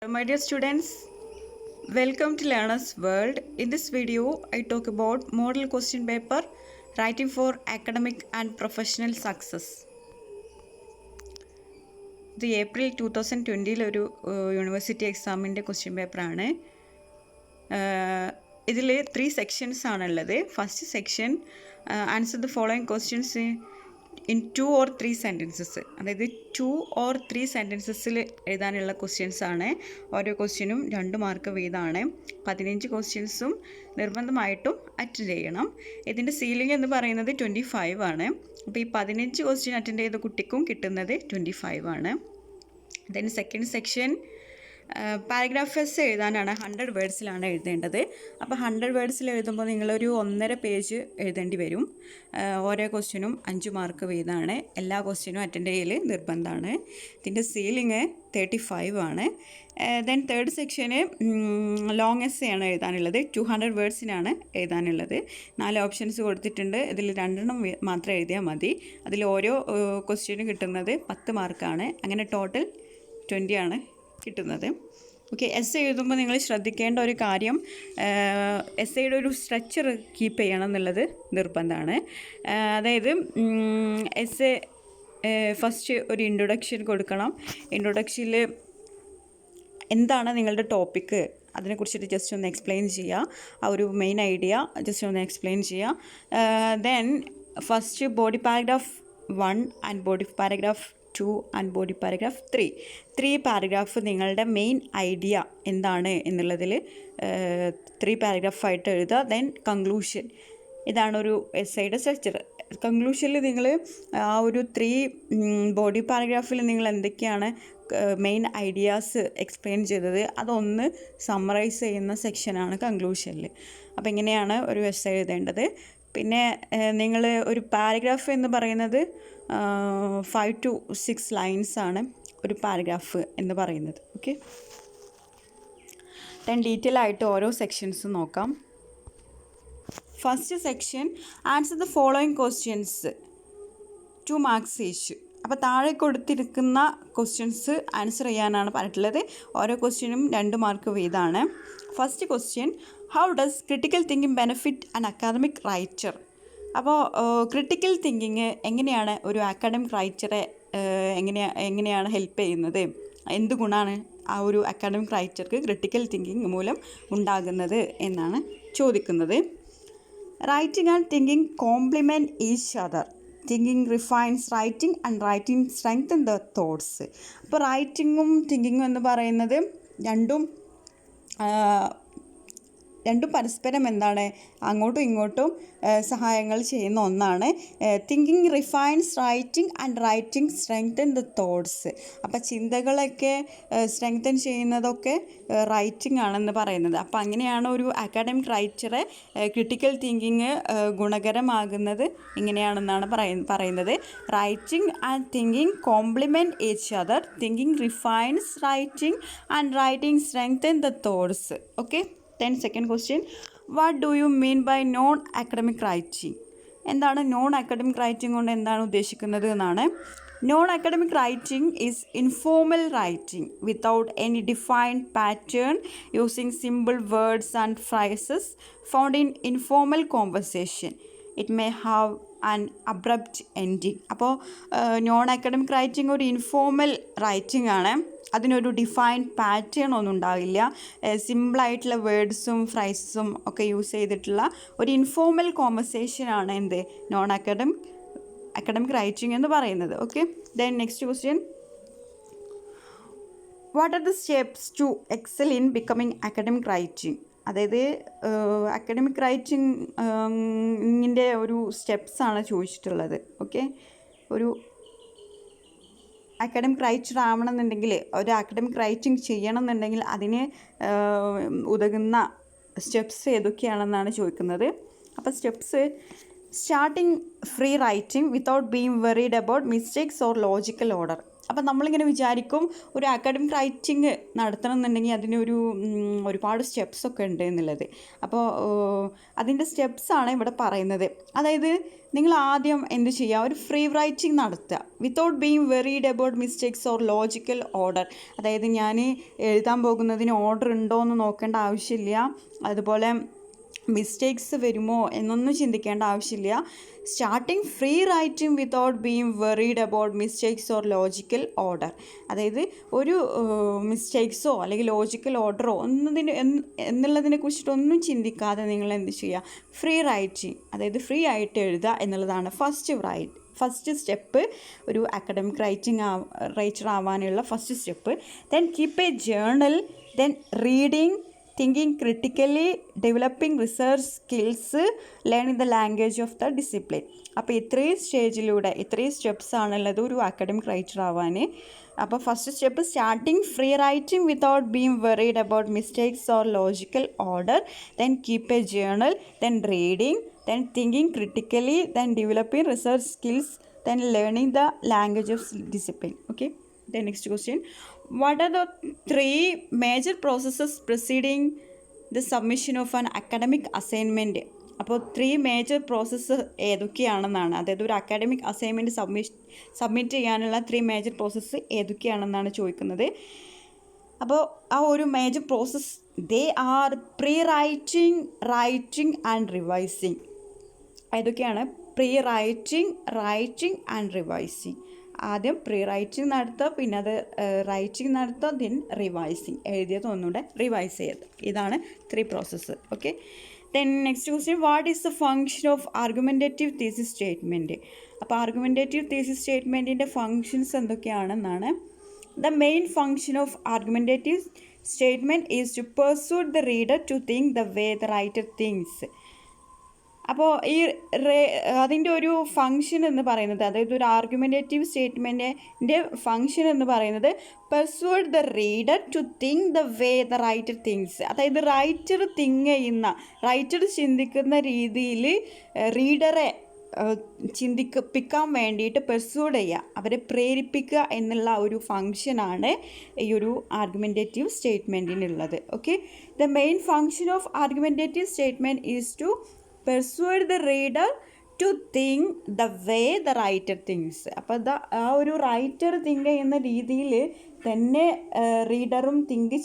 My dear students, welcome to Learner's World. In this video, I talk about model question paper writing for academic and professional success. ഇത് April 2020 ഒരു university എക്സാമിൻ്റെ question പേപ്പറാണ്. ഇതിൽ 3 sections ആണുള്ളത്. First section answer the following questions in 2 or 3 sentences, അതായത് 2 or 3 സെൻറ്റൻസസിൽ എഴുതാനുള്ള questions ആണ്. ഓരോ ക്വസ്റ്റ്യനും 2 മാർക്ക് വീതമാണ്. 15 ക്വസ്റ്റ്യൻസും നിർബന്ധമായിട്ടും അറ്റൻഡ് ചെയ്യണം. ഇതിൻ്റെ സീലിംഗ് എന്ന് പറയുന്നത് 25 ആണ്. അപ്പോൾ ഈ 15 ക്വസ്റ്റ്യൻ അറ്റൻഡ് ചെയ്ത കുട്ടിക്കും കിട്ടുന്നത് 25 ആണ്. Then second section paragraph S എഴുതാനാണ്. 100 വേർഡ്സിലാണ് എഴുതേണ്ടത്. അപ്പോൾ 100 വേർഡ്സിൽ എഴുതുമ്പോൾ നിങ്ങളൊരു 1.5 പേജ് എഴുതേണ്ടി വരും. ഓരോ ക്വസ്റ്റ്യനും 5 മാർക്ക് വീതമാണ്. എല്ലാ ക്വസ്റ്റ്യനും അറ്റൻഡ് ചെയ്യൽ നിർബന്ധമാണ്. ഇതിൻ്റെ സീലിംഗ് 35 ആണ്. ദെൻ തേർഡ് സെക്ഷന് ലോങ് എസ്സേ ആണ് എഴുതാനുള്ളത്. 200 വേർഡ്സിനാണ് എഴുതാനുള്ളത്. 4 ഓപ്ഷൻസ് കൊടുത്തിട്ടുണ്ട്. ഇതിൽ 2 മാത്രം എഴുതിയാൽ മതി. അതിൽ ഓരോ ക്വസ്റ്റ്യനും കിട്ടുന്നത് 10 മാർക്കാണ്. അങ്ങനെ ടോട്ടൽ 20 ആണ് കിട്ടുന്നത്. ഓക്കെ, എസ് എഴുതുമ്പോൾ നിങ്ങൾ ശ്രദ്ധിക്കേണ്ട ഒരു കാര്യം, എസ്സേയുടെ ഒരു സ്ട്രക്ചർ കീപ്പ് ചെയ്യണം എന്നുള്ളത് നിർബന്ധമാണ്. അതായത് എസ്സേ ഫസ്റ്റ് ഒരു ഇൻട്രൊഡക്ഷൻ കൊടുക്കണം. ഇൻട്രൊഡക്ഷനിൽ എന്താണ് നിങ്ങളുടെ ടോപ്പിക്ക് അതിനെക്കുറിച്ചിട്ട് ജസ്റ്റ് ഒന്ന് എക്സ്പ്ലെയിൻ ചെയ്യുക. ആ ഒരു മെയിൻ ഐഡിയ ജസ്റ്റ് ഒന്ന് എക്സ്പ്ലെയിൻ ചെയ്യുക. Then first body paragraph 1 and body paragraph 2 and body paragraph 3 paragraph നിങ്ങളുടെ മെയിൻ ഐഡിയ എന്താണ് എന്നുള്ളതിൽ 3 പാരഗ്രാഫായിട്ട് എഴുതുക. ദെൻ കൺക്ലൂഷൻ, ഇതാണൊരു എസ്സേയുടെ സ്ട്രക്ചർ. കൺക്ലൂഷനിൽ നിങ്ങൾ ആ ഒരു 3 ബോഡി പാരഗ്രാഫിൽ നിങ്ങൾ എന്തൊക്കെയാണ് മെയിൻ ഐഡിയാസ് എക്സ്പ്ലെയിൻ ചെയ്തത് അതൊന്ന് സമ്മറൈസ് ചെയ്യുന്ന സെക്ഷനാണ് കൺക്ലൂഷനിൽ. അപ്പോൾ ഇങ്ങനെയാണ് ഒരു എസ്സേ എഴുതേണ്ടത്. പിന്നെ നിങ്ങൾ ഒരു പാരഗ്രാഫ് എന്ന് പറയുന്നത് 5 to 6 ലൈൻസ് ആണ് ഒരു പാരഗ്രാഫ് എന്ന് പറയുന്നത്. ഓക്കെ, ദെൻ ഡീറ്റെയിൽ ആയിട്ട് ഓരോ സെക്ഷൻസ് നോക്കാം. First section answer the following questions 2 marks each. അപ്പോൾ താഴെ കൊടുത്തിരിക്കുന്ന ക്വസ്റ്റ്യൻസ് ആൻസർ ചെയ്യാനാണ് പറഞ്ഞിട്ടുള്ളത്. ഓരോ ക്വസ്റ്റ്യനും 2 മാർക്ക് വീതമാണ്. First question, how does critical thinking benefit an academic writer? അപ്പോൾ ക്രിട്ടിക്കൽ തിങ്കിങ് എങ്ങനെയാണ് ഒരു അക്കാഡമിക് റൈറ്ററെ എങ്ങനെയാണ് ഹെൽപ്പ് ചെയ്യുന്നത്? എന്ത് ഗുണമാണ് ആ ഒരു അക്കാഡമിക് റൈറ്റർക്ക് ക്രിട്ടിക്കൽ തിങ്കിങ് മൂലം ഉണ്ടാകുന്നത് എന്നാണ് ചോദിക്കുന്നത്. Writing and thinking compliment each other. Thinking refinance writing and writing strengthen the thoughts. അപ്പോൾ റൈറ്റിങ്ങും തിങ്കിങ്ങും എന്ന് പറയുന്നത് രണ്ടും പരസ്പരം എന്താണ്, അങ്ങോട്ടും ഇങ്ങോട്ടും സഹായങ്ങൾ ചെയ്യുന്ന ഒന്നാണ്. Thinking refinance writing and writing strengthen the thoughts. അപ്പോൾ ചിന്തകളൊക്കെ സ്ട്രെങ്തൻ ചെയ്യുന്നതൊക്കെ റൈറ്റിംഗ് ആണെന്ന് പറയുന്നത്. അപ്പോൾ അങ്ങനെയാണ് ഒരു അക്കാഡമിക് റൈറ്ററെ ക്രിട്ടിക്കൽ തിങ്കിങ് ഗുണകരമാകുന്നത് ഇങ്ങനെയാണെന്നാണ് പറയുന്നത്. Writing and thinking compliment each other. Thinking refinance writing and writing strengthen the thoughts. Okay, then second question, what do you mean by non academic writing? എന്താണ് non academic writing കൊണ്ട് എന്താണ് ഉദ്ദേശിക്കുന്നത് എന്നാണ്. Non academic writing is informal writing without any defined pattern using simple words and friezes found in informal conversation. It may have an abrupt ending. അപ്പോൾ non academic writing ഒരു informal writing ആണ്. അതിനൊരു defined pattern ഒന്നും ഉണ്ടാവില്ല. സിമ്പിളായിട്ടുള്ള വേർഡ്സും ഫ്രൈസസും ഒക്കെ use ചെയ്തിട്ടുള്ള ഒരു ഇൻഫോർമൽ കോൺവെർസേഷനാണ് എന്ത് നോൺ അക്കാഡമിക് റൈറ്റിംഗ് എന്ന് പറയുന്നത്. Okay, then next question, what are the steps to excel in becoming academic writing? അതായത് അക്കാഡമിക് റൈറ്റിങ്ങിൻ്റെ ഒരു സ്റ്റെപ്സാണ് ചോദിച്ചിട്ടുള്ളത്. ഓക്കെ, ഒരു അക്കാഡമിക് റൈറ്റർ ആവണമെന്നുണ്ടെങ്കിൽ, ഒരു അക്കാഡമിക് റൈറ്റിംഗ് ചെയ്യണമെന്നുണ്ടെങ്കിൽ അതിന് ഉതകുന്ന സ്റ്റെപ്സ് ഏതൊക്കെയാണെന്നാണ് ചോദിക്കുന്നത്. അപ്പോൾ steps, starting free writing without being worried about mistakes or logical order. അപ്പം നമ്മളിങ്ങനെ വിചാരിക്കും ഒരു അക്കാഡമിക് റൈറ്റിംഗ് നടത്തണം എന്നുണ്ടെങ്കിൽ അതിനൊരു ഒരുപാട് സ്റ്റെപ്സൊക്കെ ഉണ്ട് എന്നുള്ളത്. അപ്പോൾ അതിൻ്റെ സ്റ്റെപ്സാണ് ഇവിടെ പറയുന്നത്. അതായത് നിങ്ങൾ ആദ്യം എന്ത് ചെയ്യുക, ഒരു ഫ്രീ റൈറ്റിംഗ് നടത്തുക without being worried about mistakes or logical order. അതായത് ഞാൻ എഴുതാൻ പോകുന്നതിന് ഓർഡർ ഉണ്ടോ എന്ന് നോക്കേണ്ട ആവശ്യമില്ല, അതുപോലെ മിസ്റ്റേക്സ് വരുമോ എന്നൊന്നും ചിന്തിക്കേണ്ട ആവശ്യമില്ല. Starting free writing without being worried about mistakes or logical order. അതായത് ഒരു മിസ്റ്റേക്സോ അല്ലെങ്കിൽ ലോജിക്കൽ ഓർഡറോ എന്നുള്ളതിനെ കുറിച്ചിട്ടൊന്നും ചിന്തിക്കാതെ നിങ്ങൾ എന്ത് ചെയ്യുക, ഫ്രീ റൈറ്റിംഗ്, അതായത് ഫ്രീ ആയിട്ട് എഴുതുക എന്നുള്ളതാണ് ഫസ്റ്റ് സ്റ്റെപ്പ് ഒരു അക്കാഡമിക് റൈറ്റർ ആവാനുള്ള first step. Then keep A journal, then reading, thinking critically, developing research skills, learning the language of the discipline. അപ്പോൾ ഇത്രയും സ്റ്റെപ്സ് ആണുള്ളത് ഒരു അക്കാഡമിക് റൈറ്റർ ആവാൻ. അപ്പോൾ first step starting free writing without being worried about mistakes or logical order, then keep A journal, then reading, then thinking critically, then developing research skills, then learning the language of discipline. Okay, the next question, what are the 3 major processes preceding the submission of an academic assignment? അപ്പോൾ 3 major process ഏതൊക്കെയാണെന്നാണ്, അതായത് ഒരു academic assignment submit ചെയ്യാനുള്ള 3 major process ഏതൊക്കെയാണെന്നാണ് ചോദിക്കുന്നത്. അപ്പോൾ ആ ഒരു major process they are pre writing and revising. ഏതൊക്കെയാണ്? Pre writing and revising. ആദ്യം പ്രീ റൈറ്റിംഗ് നടത്തുക, പിന്നെ അത് റൈറ്റിംഗ് നടത്തുക, ദെൻ റിവൈസിങ്, എഴുതിയത് ഒന്നുകൂടെ റിവൈസ് ചെയ്ത്. ഇതാണ് 3 process. Okay, then next question, what is the function of argumentative thesis statement? അപ്പോൾ ആർഗ്യുമെൻറ്റേറ്റീവ് തീസിസ് സ്റ്റേറ്റ്മെൻറ്റിൻ്റെ ഫങ്ഷൻസ് എന്തൊക്കെയാണെന്നാണ്. The main function of argumentative statement is to persuade the reader to think the way the writer thinks. അപ്പോൾ ഈ അതിൻ്റെ ഒരു function എന്ന് പറയുന്നത്, അതായത് ഒരു ആർഗ്യുമെൻറ്റേറ്റീവ് സ്റ്റേറ്റ്മെൻറ്റിൻ്റെ ഫങ്ഷൻ എന്ന് പറയുന്നത് persuade the reader to think the way the writer thinks. അതായത് റൈറ്റർ ചിന്തിക്കുന്ന രീതിയിൽ റീഡറെ ചിന്തിപ്പിക്കാൻ വേണ്ടിയിട്ട് പെർസ്യൂഡ് ചെയ്യുക, അവരെ പ്രേരിപ്പിക്കുക എന്നുള്ള ഒരു ഫങ്ഷനാണ് ഈ ഒരു ആർഗ്യുമെൻറ്റേറ്റീവ് സ്റ്റേറ്റ്മെൻറ്റിനുള്ളത്. Okay, the main function of argumentative statement is to persuade the reader to think the way the writer thinks. അപ്പോൾ ആ ഒരു റൈറ്റർ തിങ്ക് ചെയ്യുന്ന രീതിയിൽ തന്നെ റീഡറും തിങ്ക്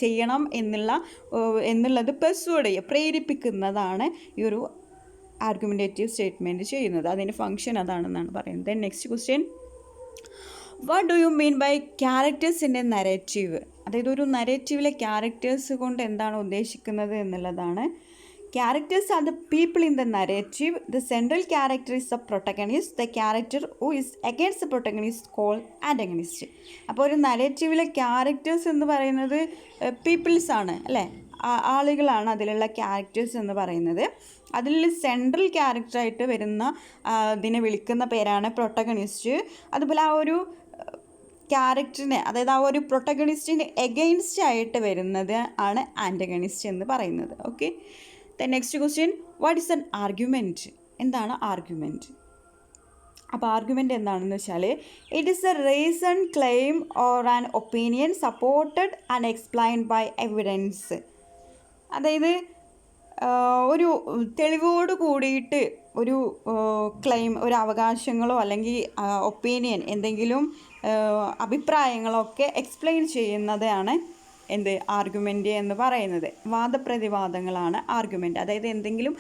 ചെയ്യണം എന്നുള്ളത് പെർസ്യൂഡ് ചെയ്യുക, പ്രേരിപ്പിക്കുന്നതാണ് ഈ ഒരു ആർഗ്യുമെൻറ്റേറ്റീവ് സ്റ്റേറ്റ്മെൻറ്റ് ചെയ്യുന്നത്. അതിൻ്റെ ഫങ്ഷൻ അതാണെന്നാണ് പറയുന്നത്. Then next question, what do you mean by characters in a narrative? അതായത് ഒരു നരേറ്റീവിലെ ക്യാരക്ടേഴ്സ് കൊണ്ട് എന്താണ് ഉദ്ദേശിക്കുന്നത് എന്നുള്ളതാണ്. Characters are the people in the narrative. The central character is the protagonist. The character who is against the protagonist is called antagonist. അപ്പോൾ ഒരു നരേറ്റീവിലെ characters എന്ന് പറയുന്നത് പീപ്പിൾസ് ആണ്, അല്ലേ, ആളുകളാണ് അതിലുള്ള ക്യാരക്ടേഴ്സ് എന്ന് പറയുന്നത്. അതിൽ സെൻട്രൽ ക്യാരക്ടറായിട്ട് വരുന്ന ഇതിനെ വിളിക്കുന്ന പേരാണ് പ്രൊട്ടഗണിസ്റ്റ്. അതുപോലെ ആ ഒരു ക്യാരക്ടറിനെ, അതായത് ആ ഒരു പ്രൊട്ടഗണിസ്റ്റിന് എഗെയിൻസ്റ്റ് ആയിട്ട് വരുന്നത് ആണ് ആൻറ്റഗണിസ്റ്റ് എന്ന് പറയുന്നത്. Okay, then next question, what is an argument? എന്താണ് ആർഗ്യുമെൻറ്റ്? അപ്പോൾ ആർഗ്യുമെൻ്റ് എന്താണെന്ന് വെച്ചാൽ it is a reason, claim or an opinion supported and explained by evidence. അതായത് ഒരു തെളിവോട് കൂടിയിട്ട് ഒരു ക്ലെയിം, ഒരു അവകാശങ്ങളോ അല്ലെങ്കിൽ ഒപ്പീനിയൻ, എന്തെങ്കിലും അഭിപ്രായങ്ങളോ ഒക്കെ എക്സ്പ്ലെയിൻ ചെയ്യുന്നതാണ് എന്ത് ആർഗ്യുമെൻ്റ് എന്ന് പറയുന്നത്. വാദപ്രതിവാദങ്ങളാണ് ആർഗ്യുമെൻ്റ്. അതായത് എന്തെങ്കിലും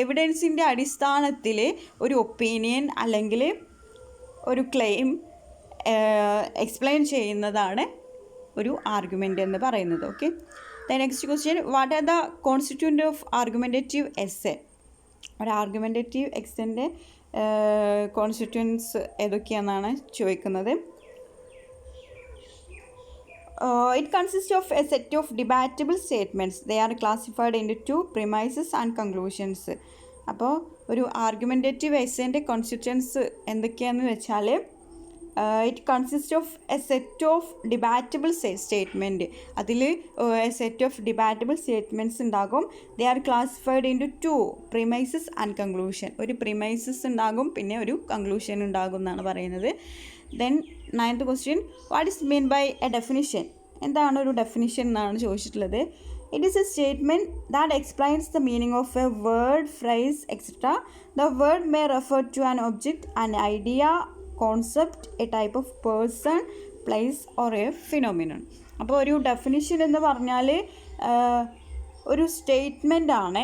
എവിഡൻസിൻ്റെ അടിസ്ഥാനത്തിൽ ഒരു ഒപ്പീനിയൻ അല്ലെങ്കിൽ ഒരു ക്ലെയിം എക്സ്പ്ലെയിൻ ചെയ്യുന്നതാണ് ഒരു ആർഗ്യുമെൻ്റ് എന്ന് പറയുന്നത്. Okay, the next question, what are the constituent of argumentative essay? ഒരു ആർഗ്യുമെൻറ്റേറ്റീവ് എസ്സേൻ്റെ കോൺസ്റ്റിറ്റ്യൂൻസ് ഏതൊക്കെയാണെന്നാണ് ചോദിക്കുന്നത്. It consists of a set of debatable statements. They are classified into 2 premises and conclusions. അപ്പോൾ ഒരു argumentative എസ്സേൻ്റെ constituents എന്തൊക്കെയാണെന്ന് വെച്ചാൽ it consist of a set of debatable statement. അതിൽ a set of debatable statements ഉണ്ടാകും. They are classified into 2 premises and conclusion. ഒരു premises ഉണ്ടാകും, പിന്നെ ഒരു കൺക്ലൂഷൻ ഉണ്ടാകും എന്നാണ് പറയുന്നത്. Then 9th question, what is mean by a definition? എന്താണ് ഒരു ഡെഫിനിഷൻ എന്നാണ് ചോദിച്ചിട്ടുള്ളത്. It is a statement that explains the meaning of a word, phrase, etcetera. The word may refer to an object, an idea, concept, A type of person, place or A phenomenon. അപ്പോൾ ഒരു definition എന്ന് പറഞ്ഞാൽ ഒരു statement ആണ്.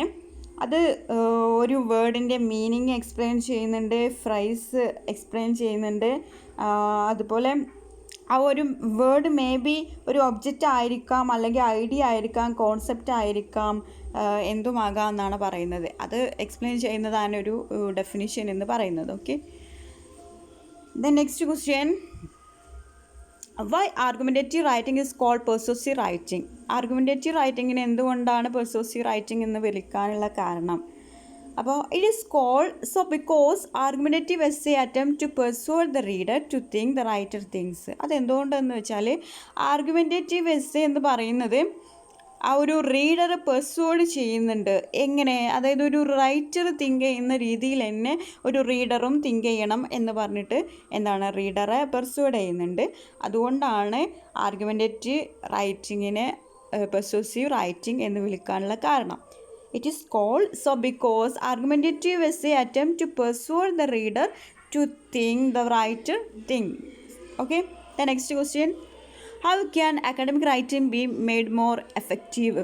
അത് ഒരു വേർഡിൻ്റെ meaning explain ചെയ്യുന്നുണ്ട്, fries explain ചെയ്യുന്നുണ്ട്. അതുപോലെ ആ ഒരു വേർഡ് മേ ബി ഒരു ഒബ്ജക്റ്റ് ആയിരിക്കാം, അല്ലെങ്കിൽ ഐഡിയ ആയിരിക്കാം, കോൺസെപ്റ്റ് ആയിരിക്കാം, എന്തുമാകാം എന്നാണ് പറയുന്നത്. അത് എക്സ്പ്ലെയിൻ ചെയ്യുന്നതാണ് ഒരു ഡെഫിനിഷൻ എന്ന് പറയുന്നത്. Okay, then next question, why argumentative writing is called persuasive writing? Argumentative റൈറ്റിങ്ങിന് എന്തുകൊണ്ടാണ് പെർസ്യൂസീവ് റൈറ്റിംഗ് എന്ന് വിളിക്കാനുള്ള കാരണം? അപ്പോൾ it is called so because argumentative essay attempt to persuade the reader to think the writer thinks. അതെന്തുകൊണ്ടെന്ന് വെച്ചാൽ argumentative essay എന്ന് പറയുന്നത് ആ ഒരു റീഡർ പെർസ്യൂഡ് ചെയ്യുന്നുണ്ട്. എങ്ങനെ? അതായത് ഒരു റൈറ്റർ തിങ്ക് ചെയ്യുന്ന രീതിയിൽ തന്നെ ഒരു റീഡറും തിങ്ക് ചെയ്യണം എന്ന് പറഞ്ഞിട്ട് എന്താണ് റീഡറെ പെർസ്യൂഡ് ചെയ്യുന്നുണ്ട്. അതുകൊണ്ടാണ് ആർഗ്യുമെൻറ്റേറ്റീവ് റൈറ്റിങ്ങിനെ പെർസ്യൂസീവ് റൈറ്റിംഗ് എന്ന് വിളിക്കാനുള്ള കാരണം. It is called so because argumentative essay attempt to persuade the reader to think the writer thinks. Okay, the next question, how can academic writing be made more effective?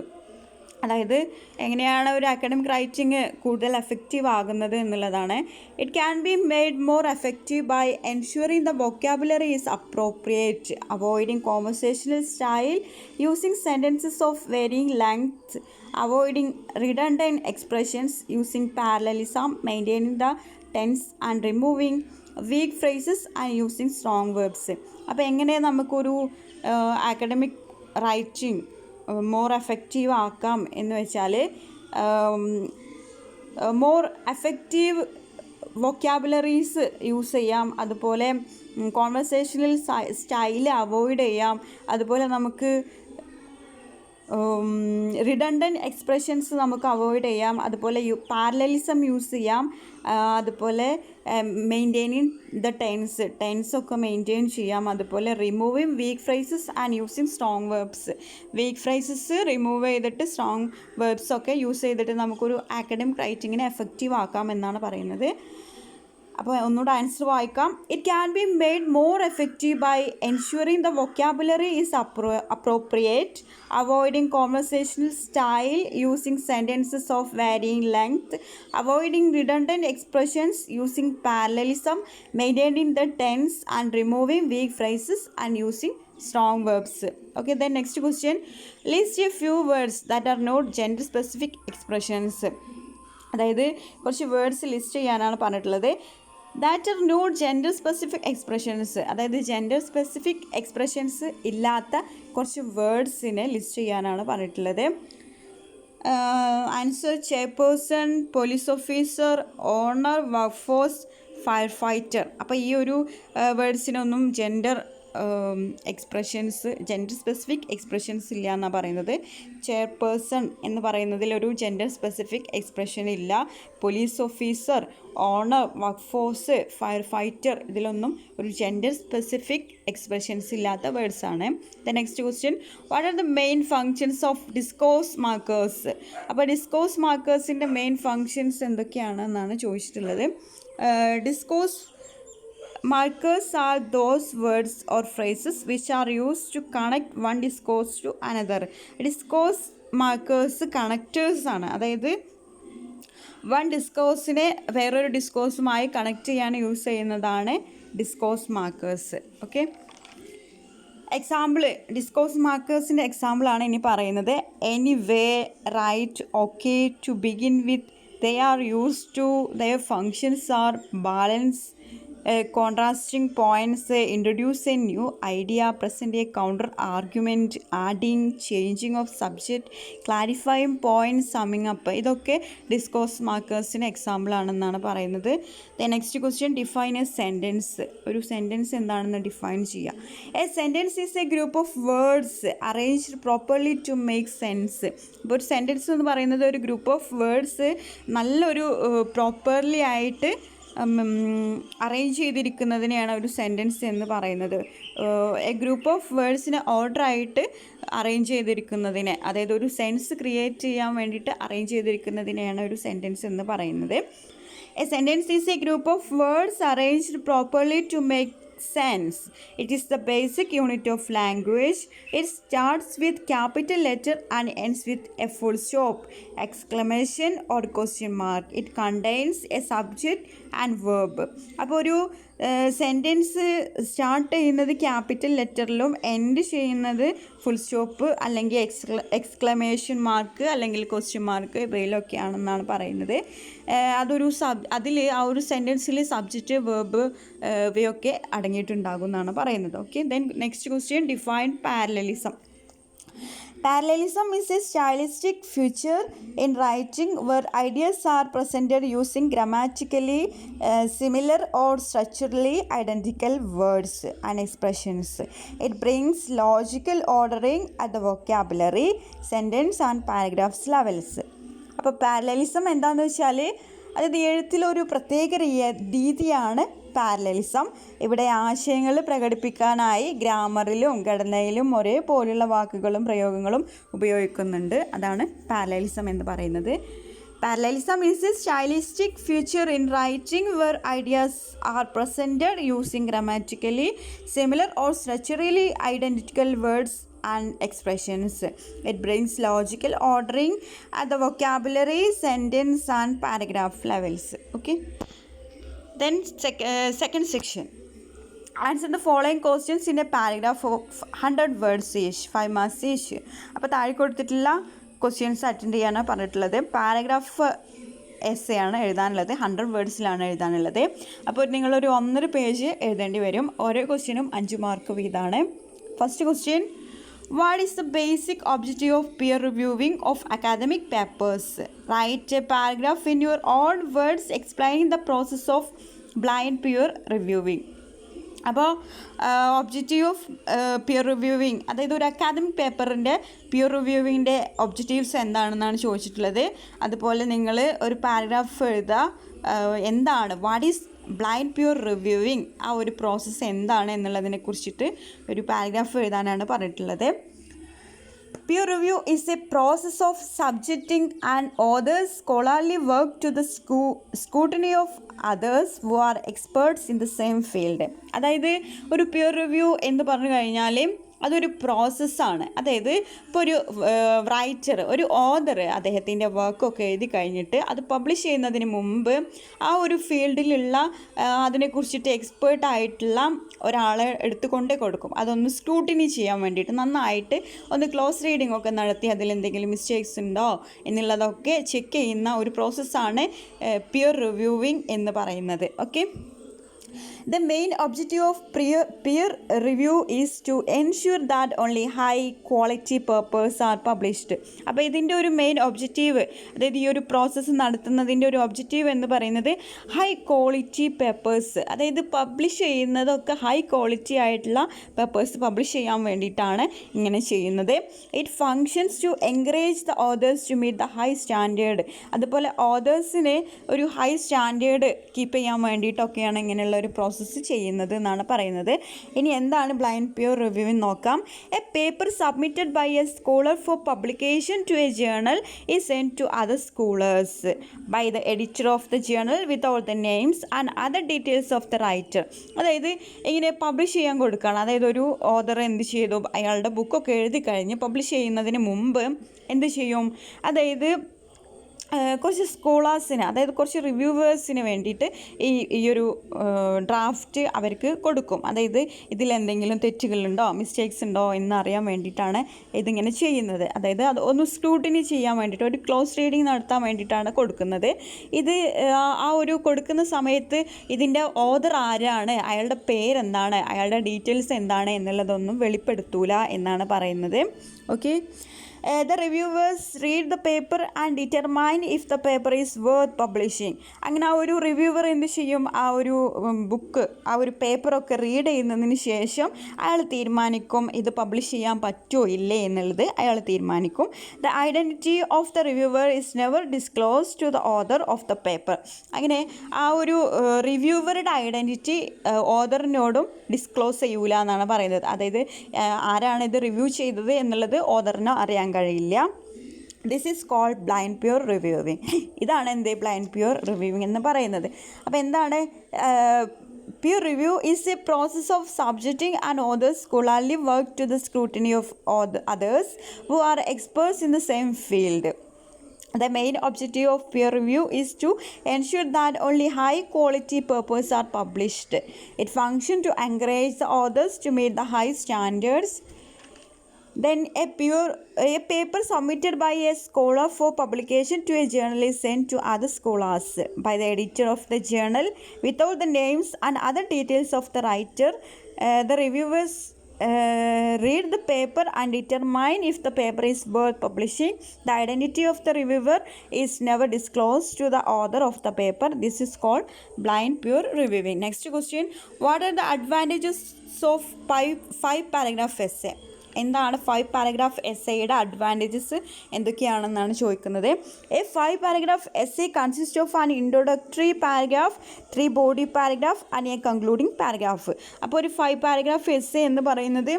അതായത് എങ്ങനെയാണ് ഒരു academic writing കൂടുതൽ effective ആകുന്നത് എന്നുള്ളതാണ്. It can be made more effective by ensuring the vocabulary is appropriate, avoiding conversational style, using sentences of varying length, avoiding redundant expressions, using parallelism, maintaining the tense and removing weak phrases and using strong verbs. അപ്പോൾ എങ്ങനെ നമുക്കൊരു academic writing more effective ആക്കാം എന്ന് വെച്ചാൽ more effective vocabularies use ചെയ്യാം, അതുപോലെ conversational style avoid ചെയ്യാം, അതുപോലെ നമുക്ക് റിഡണ്ടൻറ്റ് എക്സ്പ്രഷൻസ് നമുക്ക് അവോയ്ഡ് ചെയ്യാം, അതുപോലെ പാരലലിസം യൂസ് ചെയ്യാം, അതുപോലെ മെയിൻറ്റെയിനിങ് ദ ടെൻസൊക്കെ മെയിൻറ്റെയിൻ ചെയ്യാം, അതുപോലെ removing weak phrases and using strong verbs. Weak phrases remove ചെയ്തിട്ട് സ്ട്രോങ് വേർബ്സൊക്കെ യൂസ് ചെയ്തിട്ട് നമുക്കൊരു അക്കാഡമിക് റൈറ്റിങ്ങിനെ എഫക്റ്റീവ് ആക്കാം എന്നാണ് പറയുന്നത്. അപ്പോൾ ഒന്നുകൂടെ ആൻസർ വായിക്കാം. It can be made more effective by ensuring the vocabulary is appropriate, avoiding conversational style, using sentences of varying length, avoiding redundant expressions, using parallelism, maintaining the tense and removing weak phrases and using strong verbs. Okay, then next question, list a few words that are not gender specific expressions. അതായത് കുറച്ച് words list ചെയ്യാനാണ് പറഞ്ഞിട്ടുള്ളത്. That are not gender specific expressions, അതായത് gender specific expressions ഇല്ലാത്ത കുറച്ച് വേർഡ്സിനെ list ചെയ്യാനാണ് പറഞ്ഞിട്ടുള്ളത്. Answer: chairperson, police officer, owner, workforce, firefighter. അപ്പോൾ ഈ ഒരു വേർഡ്സിനൊന്നും ജെൻഡർ സ്പെസിഫിക് എക്സ്പ്രഷൻസ് ഇല്ല എന്നാണ് പറയുന്നത്. ചെയർപേഴ്സൺ എന്ന് പറയുന്നതിൽ ഒരു ജെൻഡർ സ്പെസിഫിക് എക്സ്പ്രഷൻ ഇല്ല. Police officer, owner, workforce, firefighter, ഇതിലൊന്നും ഒരു ജെൻഡർ സ്പെസിഫിക് എക്സ്പ്രഷൻസ് ഇല്ലാത്ത വേർഡ്സാണ്. The next question, what are the main functions of discourse markers? അപ്പോൾ ഡിസ്കോഴ്സ് മാർക്കേഴ്സിൻ്റെ മെയിൻ ഫങ്ഷൻസ് എന്തൊക്കെയാണെന്നാണ് ചോദിച്ചിട്ടുള്ളത്. Discourse markers are those words or phrases which are used to connect one discourse to another. Discourse markers connectors ആണ്, അതായത് one ഡിസ്കോഴ്സിനെ വേറൊരു ഡിസ്കോഴ്സുമായി connect ചെയ്യാൻ യൂസ് ചെയ്യുന്നതാണ് discourse markers. Okay, example discourse മാർക്കേഴ്സിൻ്റെ എക്സാമ്പിളാണ് ഇനി പറയുന്നത്. Anyway, right, okay, to begin with, they are use to, their functions are balance, contrasting points, introduce a new idea, present a counter argument, adding, changing of subject, clarifying points, summing up. ഇതൊക്കെ discourse മാർക്കേഴ്സിന് example ആണെന്നാണ് പറയുന്നത്. The next question, define a sentence. ഒരു sentence എന്താണെന്ന് define ചെയ്യുക. A sentence is a group of words arranged properly to make sense. ഇപ്പോൾ ഒരു sentence എന്ന് പറയുന്നത് ഒരു ഗ്രൂപ്പ് ഓഫ് വേർഡ്സ് നല്ലൊരു പ്രോപ്പർലി ആയിട്ട് അറേഞ്ച് ചെയ്തിരിക്കുന്നതിനെയാണ് ഒരു സെൻറ്റൻസ് എന്ന് പറയുന്നത്. എ ഗ്രൂപ്പ് ഓഫ് വേർഡ്സിനെ ഓർഡറായിട്ട് അറേഞ്ച് ചെയ്തിരിക്കുന്നതിനെ, അതായത് ഒരു സെൻസ് ക്രിയേറ്റ് ചെയ്യാൻ വേണ്ടിയിട്ട് അറേഞ്ച് ചെയ്തിരിക്കുന്നതിനെയാണ് ഒരു സെൻറ്റൻസ് എന്ന് പറയുന്നത്. A sentence is a group of words arranged properly to make sense. It is the basic unit of language. It starts with capital letter and ends with a full stop, exclamation or question mark. It contains a subject and verb. അപ്പോൾ ഒരു sentence start ചെയ്യുന്നത് capital ലെറ്ററിലും end ചെയ്യുന്നത് full stop അല്ലെങ്കിൽ exclamation mark അല്ലെങ്കിൽ question mark ഇവയിലൊക്കെയാണെന്നാണ് പറയുന്നത്. അതൊരു അതിൽ ആ ഒരു സെൻറ്റൻസിൽ സബ്ജക്റ്റ് വേർബ് ഇവയൊക്കെ അടങ്ങിയിട്ടുണ്ടാകും എന്നാണ് പറയുന്നത്. Okay, then next question, define parallelism. Parallelism is a stylistic feature in writing where ideas are presented using grammatically similar or structurally identical words and expressions. It brings logical ordering at the vocabulary, sentence and paragraphs levels. അപ്പോൾ parallelism എന്താണെന്ന് വെച്ചാൽ അതായത് എഴുത്തിലൊരു പ്രത്യേക രീതിയാണ് parallelism. ഇവിടെ ആശയങ്ങൾ പ്രകടിപ്പിക്കാനായി ഗ്രാമറിലും ഘടനയിലും ഒരേപോലുള്ള വാക്കുകളും പ്രയോഗങ്ങളും ഉപയോഗിക്കുന്നുണ്ട്. അതാണ് പാരലലിസം എന്ന് പറയുന്നത്. Parallelism is a stylistic feature in writing where ideas are presented using grammatically similar or structurally identical words and expressions. It brings logical ordering at the vocabulary, sentence and paragraph levels. Okay. Then second section. Answer the following questions in a paragraph of 100 words each, 5 marks each. അപ്പോൾ താഴെ കൊടുത്തിട്ടുള്ള questions attend ചെയ്യാനാണ് പറഞ്ഞിട്ടുള്ളത്. Paragraph S ആണ് എഴുതാനുള്ളത്, 100 വേർഡ്സിലാണ് എഴുതാനുള്ളത്. അപ്പോൾ നിങ്ങളൊരു 1.5 page എഴുതേണ്ടി വരും. ഓരോ ക്വസ്റ്റ്യനും 5 മാർക്ക് വീതമാണ്. First question, what is the basic objective of peer reviewing of academic papers? Write a paragraph in your own words explaining the process of blind peer reviewing. അപ്പോൾ objective of peer reviewing, അതായത് ഒരു academic പേപ്പറിൻ്റെ peer റിവ്യൂവിങ്ങിൻ്റെ objectives എന്താണെന്നാണ് ചോദിച്ചിട്ടുള്ളത്. അതുപോലെ നിങ്ങൾ ഒരു paragraph എഴുതുക, എന്താണ് what is blind peer reviewing, ആ ഒരു പ്രോസസ്സ് എന്താണ് എന്നുള്ളതിനെ കുറിച്ചിട്ട് ഒരു പാരഗ്രാഫ് എഴുതാനാണ് പറഞ്ഞിട്ടുള്ളത്. Peer review is a process of subjecting an author's scholarly work to the scrutiny of others who are experts in the same field. അതായത് ഒരു പിയർ റിവ്യൂ എന്ന് പറഞ്ഞു കഴിഞ്ഞാൽ അതൊരു പ്രോസസ്സാണ്. അതായത് ഇപ്പോൾ ഒരു റൈറ്റർ, ഒരു ഓതർ അദ്ദേഹത്തിൻ്റെ വർക്കൊക്കെ എഴുതി കഴിഞ്ഞിട്ട് അത് പബ്ലിഷ് ചെയ്യുന്നതിന് മുമ്പ് ആ ഒരു ഫീൽഡിലുള്ള അതിനെക്കുറിച്ചിട്ട് എക്സ്പേർട്ടായിട്ടുള്ള ഒരാളെ എടുത്തുകൊണ്ടേ കൊടുക്കും. അതൊന്ന് സ്ക്രൂട്ടിനി ചെയ്യാൻ വേണ്ടിയിട്ട് നന്നായിട്ട് ഒന്ന് ക്ലോസ് റീഡിംഗ് ഒക്കെ നടത്തി അതിലെന്തെങ്കിലും മിസ്റ്റേക്സ് ഉണ്ടോ എന്നുള്ളതൊക്കെ ചെക്ക് ചെയ്യുന്ന ഒരു പ്രോസസ്സാണ് പിയർ റിവ്യൂവിങ് എന്ന് പറയുന്നത്. Okay, the main objective of peer review is to ensure that only high quality papers are published. അപ്പോൾ ഇതിൻ്റെ ഒരു മെയിൻ ഒബ്ജക്റ്റീവ്, അതായത് ഈ ഒരു പ്രോസസ്സ് നടത്തുന്നതിൻ്റെ ഒരു ഒബ്ജക്റ്റീവ് എന്ന് പറയുന്നത് ഹൈ ക്വാളിറ്റി പേപ്പേഴ്സ്, അതായത് പബ്ലിഷ് ചെയ്യുന്നതൊക്കെ ഹൈ ക്വാളിറ്റി ആയിട്ടുള്ള പേപ്പേഴ്സ് പബ്ലിഷ് ചെയ്യാൻ വേണ്ടിയിട്ടാണ് ഇങ്ങനെ ചെയ്യുന്നത്. It functions to encourage the authors to meet the high standard. അതുപോലെ ഓതേഴ്സിന് ഒരു ഹൈ സ്റ്റാൻഡേർഡ് കീപ്പ് ചെയ്യാൻ വേണ്ടിയിട്ടൊക്കെയാണ് ഇങ്ങനെയുള്ള ഒരു പ്രോസസ്സ് ചെയ്യുന്നത് എന്നാണ് പറയുന്നത്. ഇനി എന്താണ് ബ്ലൈൻഡ് പ്യൂർ റിവ്യൂവിങ് നോക്കാം. A paper submitted by a scholar for publication to a journal is send to other scholars by the editor of the journal with all the names and other details of the writer. അതായത് ഇങ്ങനെ publish ചെയ്യാൻ കൊടുക്കുകയാണ്. അതായത് ഒരു author എന്ത് ചെയ്തു, അയാളുടെ ബുക്കൊക്കെ എഴുതി കഴിഞ്ഞ് പബ്ലിഷ് ചെയ്യുന്നതിന് മുമ്പ് എന്ത് ചെയ്യും, അതായത് കുറച്ച് സ്കോളേഴ്സിന്, അതായത് കുറച്ച് റിവ്യൂവേഴ്സിന് വേണ്ടിയിട്ട് ഈ ഒരു ഡ്രാഫ്റ്റ് അവർക്ക് കൊടുക്കും. അതായത് ഇതിലെന്തെങ്കിലും തെറ്റുകളുണ്ടോ മിസ്റ്റേക്സ് ഉണ്ടോ എന്നറിയാൻ വേണ്ടിയിട്ടാണ് ഇതിങ്ങനെ ചെയ്യുന്നത്. അതായത് അത് ഒന്ന് സ്ക്രൂട്ടിനി ചെയ്യാൻ വേണ്ടിയിട്ട്, ഒരു ക്ലോസ് റീഡിങ് നടത്താൻ വേണ്ടിയിട്ടാണ് കൊടുക്കുന്നത്. ഇത് ആ ഒരു കൊടുക്കുന്ന സമയത്ത് ഇതിൻ്റെ ഓതർ ആരാണ്, അയാളുടെ പേരെന്താണ്, അയാളുടെ ഡീറ്റെയിൽസ് എന്താണ് എന്നുള്ളതൊന്നും വെളിപ്പെടുത്തൂല എന്നാണ് പറയുന്നത്. Okay, The reviewers read the paper and determine if the paper is worth publishing. അങ്ങനെ ആ ഒരു റിവ്യൂവർ എന്ത് ചെയ്യും, ആ ഒരു ബുക്ക്, ആ ഒരു പേപ്പറൊക്കെ റീഡ് ചെയ്യുന്നതിന് ശേഷം അയാൾ തീരുമാനിക്കും ഇത് പബ്ലിഷ് ചെയ്യാൻ പറ്റുമോ ഇല്ലേ എന്നുള്ളത് അയാൾ തീരുമാനിക്കും. The identity of the reviewer is never disclose to the author of the paper. അങ്ങനെ ആ ഒരു റിവ്യൂവറുടെ ഐഡൻറ്റിറ്റി ഓതറിനോടും ഡിസ്ക്ലോസ് ചെയ്യൂല എന്നാണ് പറയുന്നത്. അതായത് ആരാണ് ഇത് റിവ്യൂ ചെയ്തത് എന്നുള്ളത് ഓതറിന് അറിയാൻ കഴിയില്ല. This is called blind peer reviewing. ഇതാണ് എന്ത് ബ്ലൈൻഡ് പ്യൂർ റിവ്യൂവിങ് എന്ന് പറയുന്നത്. അപ്പോൾ എന്താണ് peer review is a process of subjecting an author's scholarly work to the scrutiny of others who are experts in the same field. The main objective of peer review is to ensure that only high quality papers are published. It functions to encourage the authors to meet the high standards. Then a paper submitted by a scholar for publication to a journal is sent to other scholars by the editor of the journal without the names and other details of the writer. The reviewers read the paper and determine if the paper is worth publishing. The identity of the reviewer is never disclosed to the author of the paper. This is called blind pure reviewing. Next question, what are the advantages of 5 paragraph essay? എന്താണ് 5 paragraph എസ്സേയുടെ advantages എന്തൊക്കെയാണെന്നാണ് ചോദിക്കുന്നത്. A 5 paragraph essay consist of an introductory paragraph, 3 body paragraph and a concluding paragraph. അപ്പോൾ ഒരു 5 paragraph essay എന്ന് പറയുന്നത്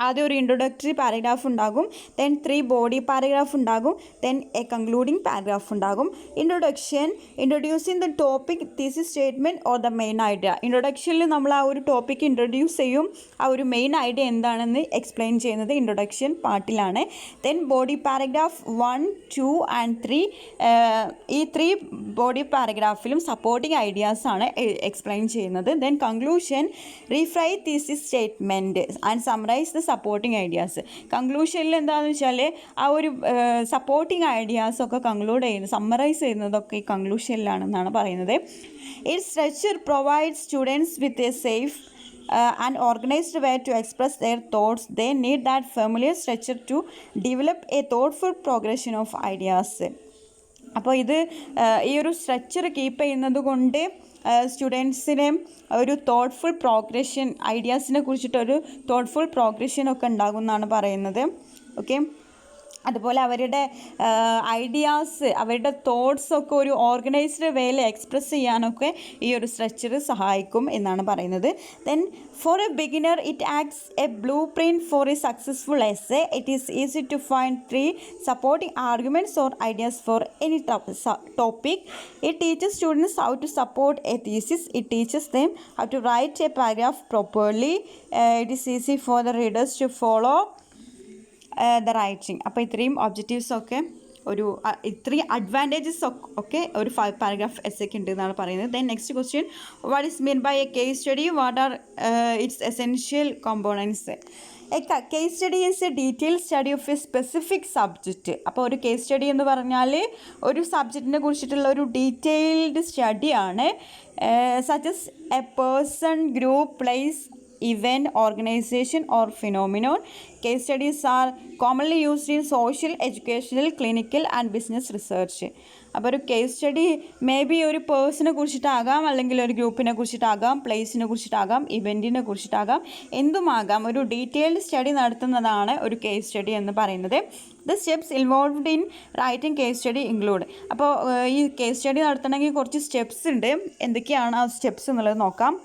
ആദ്യം ഒരു introductory paragraph ഉണ്ടാകും, ദെൻ 3 ബോഡി പാരഗ്രാഫ് ഉണ്ടാകും, ദെൻ എ കൺക്ലൂഡിങ് പാരഗ്രാഫ് ഉണ്ടാകും. Introduction, introducing the topic, thesis statement or the main idea. ഇൻട്രൊഡക്ഷനിൽ നമ്മൾ ആ ഒരു ടോപ്പിക് ഇൻട്രൊഡ്യൂസ് ചെയ്യും, ആ ഒരു മെയിൻ ഐഡിയ എന്താണെന്ന് എക്സ്പ്ലെയിൻ ചെയ്യുന്നത് ഇൻട്രൊഡക്ഷൻ പാർട്ടിലാണ്. Then body paragraph 1, 2 and 3. ഈ 3 ബോഡി പാരഗ്രാഫിലും സപ്പോർട്ടിങ് ഐഡിയാസാണ് എക്സ്പ്ലെയിൻ ചെയ്യുന്നത്. Then conclusion, rewrite thesis statement and summarise the supporting ideas. കൺക്ലൂഷനിൽ എന്താണെന്ന് വെച്ചാൽ ആ ഒരു സപ്പോർട്ടിങ് ഐഡിയാസൊക്കെ കൺക്ലൂഡ് ചെയ്യുന്നത്, സമ്മറൈസ് ചെയ്യുന്നതൊക്കെ ഈ കൺക്ലൂഷനിലാണെന്നാണ് പറയുന്നത്. ഈ structure provide students with a safe and organized way to express their thoughts. They need that familiar structure to develop a thoughtful progression of ideas. അപ്പോൾ ഇത് ഈ ഒരു സ്ട്രക്ചർ കീപ്പ് ചെയ്യുന്നത് കൊണ്ട് സ്റ്റുഡൻസിന് ഒരു തോട്ട്ഫുൾ പ്രോഗ്രഷൻ, ഐഡിയാസിനെ കുറിച്ചിട്ടൊരു തോട്ട്ഫുൾ പ്രോഗ്രഷനൊക്കെ ഉണ്ടാകും എന്നാണ് പറയുന്നത്. ഓക്കെ, അതുപോലെ അവരുടെ ഐഡിയാസ്, അവരുടെ തോട്ട്സൊക്കെ ഒരു ഓർഗനൈസ്ഡ് വേയിൽ എക്സ്പ്രസ് ചെയ്യാനൊക്കെ ഈ ഒരു സ്ട്രക്ചർ സഹായിക്കും എന്നാണ് പറയുന്നത്. Then for a beginner it acts a blueprint for a successful essay. It is easy to find 3 supporting arguments or ideas for any topic. It teaches students how to support a thesis. It teaches them how to write a paragraph properly. It is easy for the readers to follow the writing. അപ്പോൾ ഇത്രയും ഒബ്ജക്റ്റീവ്സൊക്കെ ഒരു ഇത്രയും advantages ഒക്കെ ഒരു 5 paragraph എസ്സേക്ക് ഉണ്ട് എന്നാണ് പറയുന്നത്. Then next question, what is mean by a case study, what are its essential components. A case study is a detail study of a specific subject. അപ്പോൾ ഒരു കേസ് സ്റ്റഡി എന്ന് പറഞ്ഞാൽ ഒരു സബ്ജക്റ്റിനെ കുറിച്ചിട്ടുള്ള ഒരു ഡീറ്റെയിൽഡ് സ്റ്റഡിയാണ്. Such as a person, group, place, event, organization or phenomenon. Case studies are commonly used in social, educational, clinical and business research. അപ്പോൾ ഒരു കേസ് സ്റ്റഡി മേ ബി ഒരു പേഴ്സണെ കുറിച്ചിട്ടാകാം, അല്ലെങ്കിൽ ഒരു ഗ്രൂപ്പിനെ കുറിച്ചിട്ടാകാം, പ്ലേസിനെ കുറിച്ചിട്ടാകാം, ഇവൻറ്റിനെ കുറിച്ചിട്ടാകാം, എന്തുമാകാം. ഒരു ഡീറ്റെയിൽഡ് സ്റ്റഡി നടത്തുന്നതാണ് ഒരു കേസ് സ്റ്റഡി എന്ന് പറയുന്നത്. The steps involved in writing case study include. അപ്പോൾ ഈ കേസ് സ്റ്റഡി നടത്തണമെങ്കിൽ കുറച്ച് സ്റ്റെപ്സ് ഉണ്ട്. എന്തൊക്കെയാണ് ആ സ്റ്റെപ്സ് എന്നുള്ളത് നോക്കാം.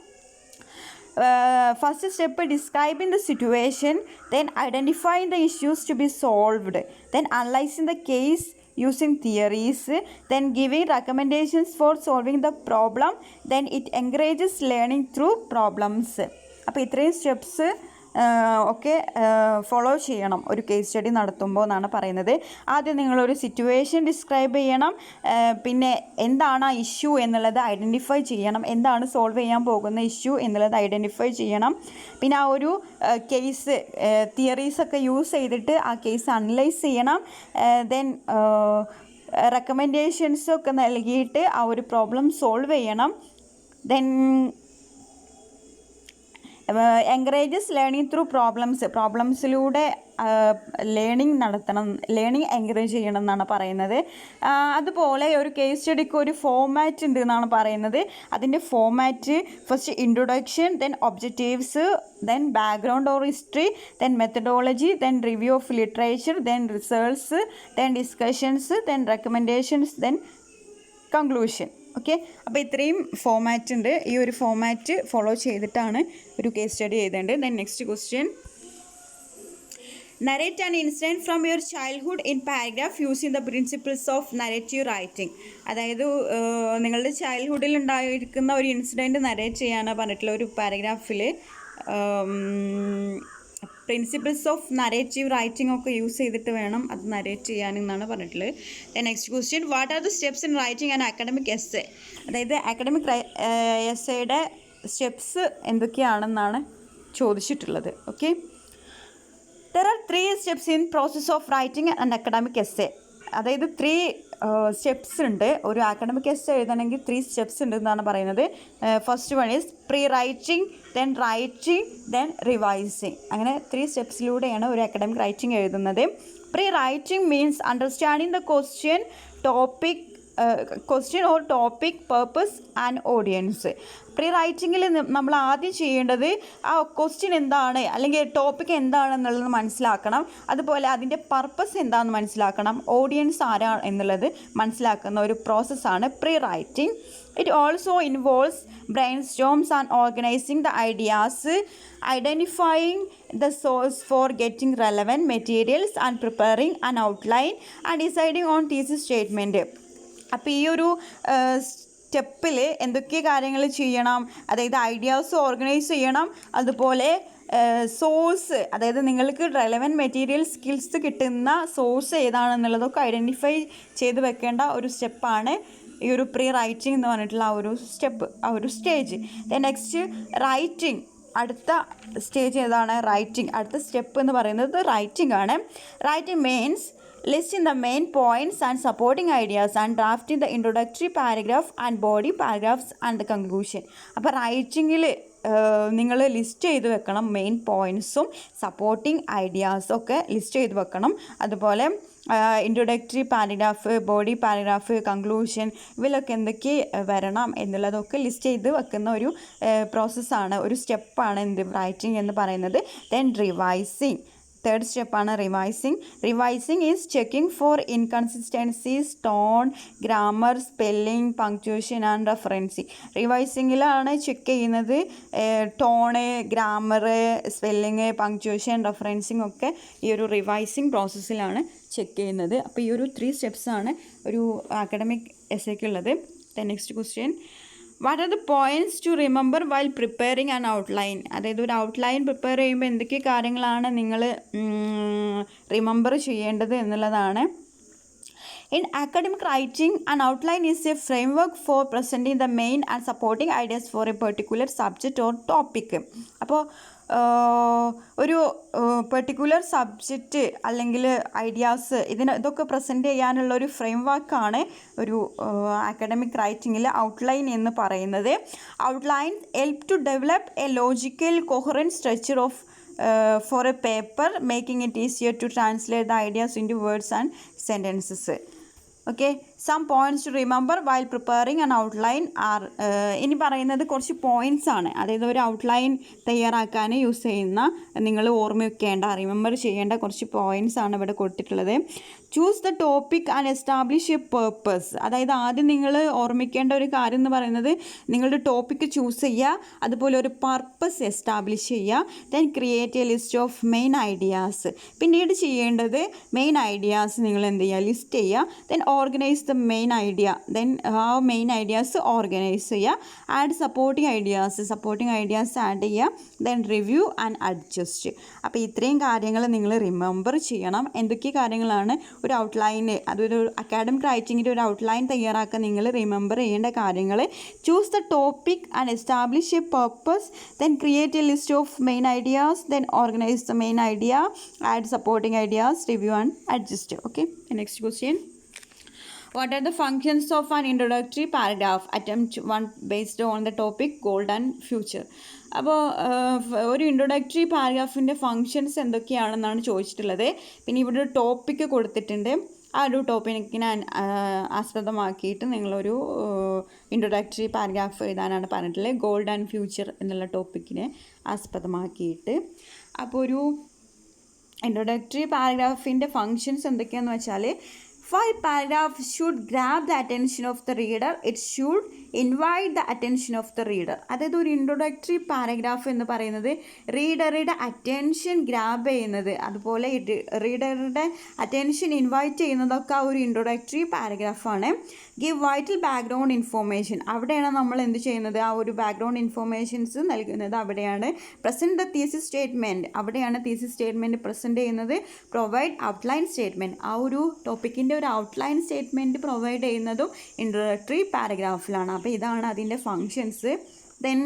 First step, describing the situation, then identifying the issues to be solved, then analyzing the case using theories, then giving recommendations for solving the problem, then it encourages learning through problems. അപ്പോൾ ഇത്രയും steps ഒക്കെ follow ചെയ്യണം ഒരു case study നടത്തുമ്പോൾ എന്നാണ് പറയുന്നത്. ആദ്യം നിങ്ങളൊരു സിറ്റുവേഷൻ ഡിസ്ക്രൈബ് ചെയ്യണം, പിന്നെ എന്താണ് ആ ഇഷ്യൂ എന്നുള്ളത് ഐഡൻറ്റിഫൈ ചെയ്യണം, എന്താണ് സോൾവ് ചെയ്യാൻ പോകുന്ന ഇഷ്യൂ എന്നുള്ളത് ഐഡൻറ്റിഫൈ ചെയ്യണം. പിന്നെ ആ ഒരു കേസ് തിയറീസൊക്കെ യൂസ് ചെയ്തിട്ട് ആ കേസ് അനലൈസ് ചെയ്യണം. ദെൻ റെക്കമെൻഡേഷൻസൊക്കെ നൽകിയിട്ട് ആ ഒരു പ്രോബ്ലം സോൾവ് ചെയ്യണം. ദെൻ എൻകറേജസ് ലേണിംഗ് ത്രൂ പ്രോബ്ലംസിലൂടെ ലേണിംഗ് എൻകറേജ് ചെയ്യണം എന്നാണ് പറയുന്നത്. അതുപോലെ ഒരു കേസ് സ്റ്റഡിക്ക് ഒരു ഫോമാറ്റ് ഉണ്ട് എന്നാണ് പറയുന്നത്. അതിൻ്റെ format first introduction, then objectives, then background or history, then methodology, then review of literature, then results, then discussions, then recommendations, then conclusion. Okay, അപ്പോൾ ഇത്രയും ഫോമാറ്റ് ഉണ്ട്. ഈ ഒരു ഫോമാറ്റ് ഫോളോ ചെയ്തിട്ടാണ് ഒരു കേസ് സ്റ്റഡി എഴുതേണ്ടത്. Then next question, narrate an incident from your childhood in paragraph using the principles of narrative writing. അതായത് നിങ്ങളുടെ ചൈൽഡ്ഹുഡിൽ ഉണ്ടായിരിക്കുന്ന ഒരു ഇൻസിഡൻറ്റ് നറേറ്റ് ചെയ്യാനാണ് പറഞ്ഞിട്ടുള്ള ഒരു പാരഗ്രാഫിൽ പ്രിൻസിപ്പിൾസ് ഓഫ് നറേറ്റീവ് റൈറ്റിംഗ് ഒക്കെ യൂസ് ചെയ്തിട്ട് വേണം അത് നറേറ്റ് ചെയ്യാനെന്നാണ് പറഞ്ഞിട്ടുള്ളത്. Next question, what are the steps in writing and academic essay? അതായത് അക്കാഡമിക് എസ്സേയുടെ സ്റ്റെപ്സ് എന്തൊക്കെയാണെന്നാണ് ചോദിച്ചിട്ടുള്ളത്. Okay, there R 3 steps in process of writing and academic essay. അതായത് 3 സ്റ്റെപ്സ് ഉണ്ട്. ഒരു അക്കാഡമിക് എസ്സേ എഴുതണമെങ്കിൽ 3 സ്റ്റെപ്സ് ഉണ്ട് എന്നാണ് പറയുന്നത്. First one is pre writing, then writing, then revising. അങ്ങനെ 3 സ്റ്റെപ്സിലൂടെയാണ് ഒരു അക്കാഡമിക് റൈറ്റിംഗ് എഴുതുന്നത്. Pre writing means understanding the question or topic, purpose and audience. Pre റൈറ്റിങ്ങിൽ നമ്മൾ ആദ്യം ചെയ്യേണ്ടത് ആ ക്വസ്റ്റ്യൻ എന്താണ് അല്ലെങ്കിൽ ടോപ്പിക് എന്താണെന്നുള്ളത് മനസ്സിലാക്കണം. അതുപോലെ അതിൻ്റെ പർപ്പസ് എന്താണെന്ന് മനസ്സിലാക്കണം, ഓഡിയൻസ് ആരാണ് എന്നുള്ളത് മനസ്സിലാക്കുന്ന ഒരു പ്രോസസ്സാണ് pre writing. It also involves brainstorms and organising the ideas, identifying the source for getting relevant materials and preparing an outline and deciding on thesis statement. അപ്പോൾ ഈ ഒരു സ്റ്റെപ്പിൽ എന്തൊക്കെ കാര്യങ്ങൾ ചെയ്യണം? അതായത് ഐഡിയാസ് ഓർഗനൈസ് ചെയ്യണം, അതുപോലെ സോഴ്സ്, അതായത് നിങ്ങൾക്ക് റെലവൻറ്റ് മെറ്റീരിയൽ സ്കിൽസ് കിട്ടുന്ന സോഴ്സ് ഏതാണെന്നുള്ളതൊക്കെ ഐഡൻറ്റിഫൈ ചെയ്ത് വെക്കേണ്ട ഒരു സ്റ്റെപ്പാണ് ഈ ഒരു പ്രീ റൈറ്റിംഗ് എന്ന് പറഞ്ഞിട്ടുള്ള ആ ഒരു സ്റ്റെപ്പ്, ആ ഒരു സ്റ്റേജ്. Then next writing. അടുത്ത സ്റ്റേജ് ഏതാണ്? റൈറ്റിംഗ്. അടുത്ത സ്റ്റെപ്പ് എന്ന് പറയുന്നത് റൈറ്റിംഗ് ആണ്. Writing means listing the main points and supporting ideas and drafting the introductory paragraph and body paragraphs and the conclusion. അപ്പോൾ റൈറ്റിങ്ങിൽ നിങ്ങൾ ലിസ്റ്റ് ചെയ്ത് വെക്കണം മെയിൻ പോയിൻറ്റ്സും സപ്പോർട്ടിങ് ഐഡിയാസും ഒക്കെ ലിസ്റ്റ് ചെയ്ത് വെക്കണം. അതുപോലെ introductory paragraph, body paragraph, conclusion, ഇതിലൊക്കെ എന്തൊക്കെ വരണം എന്നുള്ളതൊക്കെ ലിസ്റ്റ് ചെയ്ത് വെക്കുന്ന ഒരു പ്രോസസ്സാണ്, ഒരു സ്റ്റെപ്പാണ് എന്ത് റൈറ്റിംഗ് എന്ന് പറയുന്നത്. Then revising. തേർഡ് സ്റ്റെപ്പാണ് റിവൈസിങ്. Revising is checking for inconsistencies, tone, grammar, spelling, punctuation and referencing. റിവൈസിങ്ങിലാണ് ചെക്ക് ചെയ്യുന്നത് tone, grammar, spelling, punctuation, referencing ഒക്കെ ഈ ഒരു റിവൈസിങ് പ്രോസസ്സിലാണ് ചെക്ക് ചെയ്യുന്നത്. അപ്പോൾ ഈ ഒരു 3 സ്റ്റെപ്സാണ് ഒരു അക്കാഡമിക് എസ്സേക്കുള്ളത്. Next question, what are the points to remember while preparing an outline? അതായത് ഒരു ഔട്ട്ലൈൻ പ്രിപ്പയർ ചെയ്യുമ്പോൾ എന്തൊക്കെ കാര്യങ്ങളാണ് നിങ്ങൾ റിമെമ്പർ ചെയ്യേണ്ടത് എന്നുള്ളതാണ്. In academic writing, an outline is a framework for presenting the main and supporting ideas for a particular subject or topic. അപ്പോൾ ഒരു പെർട്ടിക്കുലർ സബ്ജക്റ്റ് അല്ലെങ്കിൽ ഐഡിയാസ് ഇതൊക്കെ പ്രസൻറ്റ് ചെയ്യാനുള്ള ഒരു ഫ്രെയിം വർക്കാണ് ഒരു അക്കാഡമിക് റൈറ്റിങ്ങിൽ ഔട്ട്ലൈൻ എന്ന് പറയുന്നത്. Outline help to develop a logical coherent structure of for a paper, making it easier to translate the ideas into words and sentences. Okay, some points to remember while preparing an outline are ഇനി പറയുന്നത് കുറച്ച് points ആണ്. അതായത് ഒരു outline തയ്യാറാക്കാൻ use ചെയ്യുന്ന നിങ്ങൾ ഓർമ്മ വെക്കേണ്ട, റിമെമ്പർ ചെയ്യേണ്ട കുറച്ച് പോയിൻറ്റ്സ് ആണ് ഇവിടെ കൊടുത്തിട്ടുള്ളത്. Choose the topic and establish A purpose. അതായത് ആദ്യം നിങ്ങൾ ഓർമ്മിക്കേണ്ട ഒരു കാര്യം എന്ന് പറയുന്നത് നിങ്ങളുടെ ടോപ്പിക്ക് ചൂസ് ചെയ്യുക, അതുപോലെ ഒരു പർപ്പസ് എസ്റ്റാബ്ലിഷ് ചെയ്യുക. Then create A list of main ideas. പിന്നീട് ചെയ്യേണ്ടത് മെയിൻ ഐഡിയാസ് നിങ്ങൾ എന്ത് ചെയ്യുക, ലിസ്റ്റ് ചെയ്യുക. Then organise the main idea. Then ആ മെയിൻ ഐഡിയാസ് ഓർഗനൈസ് ചെയ്യുക. ആഡ് സപ്പോർട്ടിങ് ഐഡിയാസ് ആഡ് ചെയ്യുക. Then review and adjust. അപ്പോൾ ഇത്രയും കാര്യങ്ങൾ നിങ്ങൾ റിമെമ്പർ ചെയ്യണം. എന്തൊക്കെ കാര്യങ്ങളാണ് ഒരു ഔട്ട്ലൈന്, അതൊരു അക്കാഡമിക് റൈറ്റിങ്ങിൻ്റെ ഒരു ഔട്ട്ലൈൻ തയ്യാറാക്കാൻ നിങ്ങൾ റിമെമ്പർ ചെയ്യേണ്ട കാര്യങ്ങൾ? Choose the topic and establish A purpose. Then create A list of main ideas. Then organise the main idea. Add supporting ideas. Review and adjust. Okay, next question, what are the functions of an introductory paragraph? Attempt 1 based on the topic goal and future. അപ്പോൾ ഒരു introductory പാരഗ്രാഫിൻ്റെ functions എന്തൊക്കെയാണെന്നാണ് ചോദിച്ചിട്ടുള്ളത്. പിന്നെ ഇവിടെ ഒരു topic കൊടുത്തിട്ടുണ്ട്. ആ ഒരു ടോപ്പിക്കിനെ ആസ്പദമാക്കിയിട്ട് നിങ്ങളൊരു ഇൻട്രൊഡക്ടറി പാരഗ്രാഫ് എഴുതാനാണ് പറഞ്ഞിട്ടുള്ളത്. ഗോൾഡ് ആൻഡ് ഫ്യൂച്ചർ എന്നുള്ള ടോപ്പിക്കിനെ ആസ്പദമാക്കിയിട്ട്. അപ്പോൾ ഒരു ഇൻട്രൊഡക്ടറി പാരഗ്രാഫിൻ്റെ ഫങ്ഷൻസ് എന്തൊക്കെയാണെന്ന് വെച്ചാൽ, while paragraph should grab the attention of the reader, it should invite the attention of the reader. അതായത് ഒരു ഇൻട്രൊഡക്ടറി പാരഗ്രാഫ് എന്ന് പറയുന്നത് റീഡറുടെ അറ്റൻഷൻ ഗ്രാബ് ചെയ്യുന്നത്, അതുപോലെ റീഡറുടെ അറ്റൻഷൻ ഇൻവൈറ്റ് ചെയ്യുന്നതൊക്കെ ആ ഒരു ഇൻട്രൊഡക്ടറി പാരഗ്രാഫാണ്. ഗിവ് വൈറ്റൽ ബാക്ക്ഗ്രൗണ്ട് ഇൻഫോർമേഷൻ, അവിടെയാണ് നമ്മൾ എന്ത് ചെയ്യുന്നത്, ആ ഒരു ബാക്ക്ഗ്രൗണ്ട് ഇൻഫോർമേഷൻസ് നൽകുന്നത് അവിടെയാണ്. പ്രസൻറ്റ് ദ തീസിസ് സ്റ്റേറ്റ്മെൻറ്റ്, അവിടെയാണ് തീസിസ് സ്റ്റേറ്റ്മെൻറ്റ് പ്രസൻറ്റ് ചെയ്യുന്നത്. പ്രൊവൈഡ് ഔട്ട്ലൈൻ സ്റ്റേറ്റ്മെൻറ്റ്, ആ ഒരു ടോപ്പിക്കിൻ്റെ ഒരു ഔട്ട്ലൈൻ സ്റ്റേറ്റ്മെൻറ്റ് പ്രൊവൈഡ് ചെയ്യുന്നതും ഇൻട്രൊഡക്ടറി പാരഗ്രാഫിലാണ്. അപ്പോൾ ഇതാണ് അതിൻ്റെ ഫങ്ഷൻസ്. ദെൻ